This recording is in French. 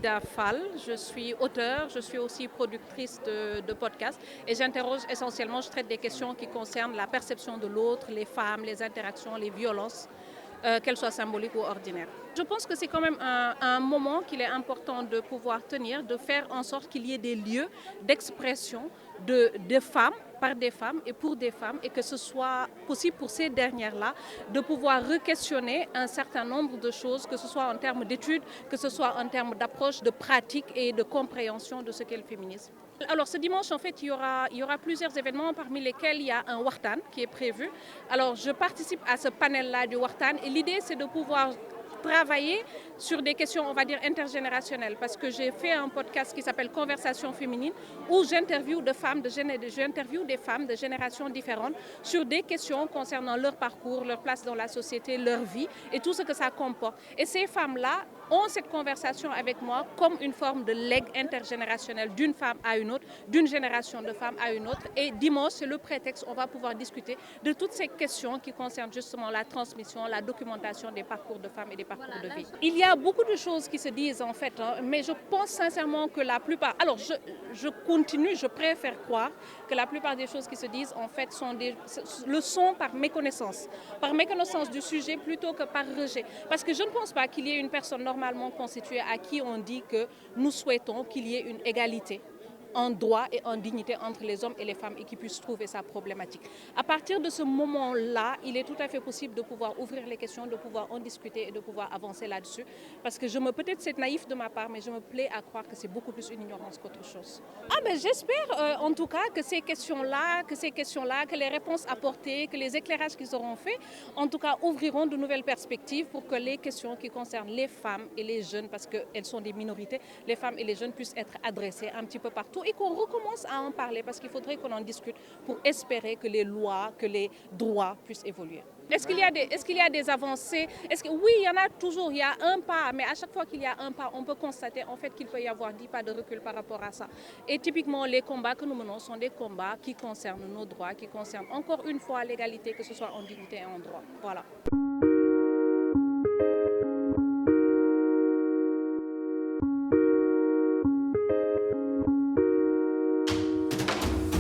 Ida Fall, je suis auteure, je suis aussi productrice de podcasts et j'interroge essentiellement, je traite des questions qui concernent la perception de l'autre, les femmes, les interactions, les violences, qu'elles soient symboliques ou ordinaires. Je pense que c'est quand même un moment qu'il est important de pouvoir tenir, de faire en sorte qu'il y ait des lieux d'expression de femmes, par des femmes et pour des femmes, et que ce soit possible pour ces dernières-là de pouvoir re-questionner un certain nombre de choses, que ce soit en termes d'études, que ce soit en termes d'approche, de pratique et de compréhension de ce qu'est le féminisme. Alors ce dimanche, en fait, il y aura plusieurs événements parmi lesquels il y a un Wartan qui est prévu. Alors je participe à ce panel-là du Wartan et l'idée c'est de pouvoir travailler sur des questions, on va dire, intergénérationnelles, parce que j'ai fait un podcast qui s'appelle Conversation féminine, où j'interviewe des femmes de générations différentes sur des questions concernant leur parcours, leur place dans la société, leur vie et tout ce que ça comporte. Et ces femmes-là ont cette conversation avec moi comme une forme de legs intergénérationnel d'une femme à une autre, d'une génération de femmes à une autre. Et dimanche, c'est le prétexte, on va pouvoir discuter de toutes ces questions qui concernent justement la transmission, la documentation des parcours de femmes et des parcours de vie. Il y a beaucoup de choses qui se disent en fait, mais je pense sincèrement que la plupart... Alors, je préfère croire que la plupart des choses qui se disent en fait le sont par méconnaissance du sujet plutôt que par rejet. Parce que je ne pense pas qu'il y ait une personne normalement constituée à qui on dit que nous souhaitons qu'il y ait une égalité en droit et en dignité entre les hommes et les femmes et qui puissent trouver ça problématique. À partir de ce moment-là, il est tout à fait possible de pouvoir ouvrir les questions, de pouvoir en discuter et de pouvoir avancer là-dessus. Parce que peut-être c'est naïf de ma part, mais je me plais à croire que c'est beaucoup plus une ignorance qu'autre chose. J'espère en tout cas que ces questions-là, que les réponses apportées, que les éclairages qu'ils auront faits, en tout cas ouvriront de nouvelles perspectives pour que les questions qui concernent les femmes et les jeunes, parce qu'elles sont des minorités, les femmes et les jeunes puissent être adressées un petit peu partout et qu'on recommence à en parler parce qu'il faudrait qu'on en discute pour espérer que les lois, que les droits puissent évoluer. Est-ce qu'il y a des avancées? Oui, il y en a toujours, il y a un pas, mais à chaque fois qu'il y a un pas, on peut constater en fait qu'il peut y avoir 10 pas de recul par rapport à ça. Et typiquement, les combats que nous menons sont des combats qui concernent nos droits, qui concernent encore une fois l'égalité, que ce soit en dignité et en droit. Voilà.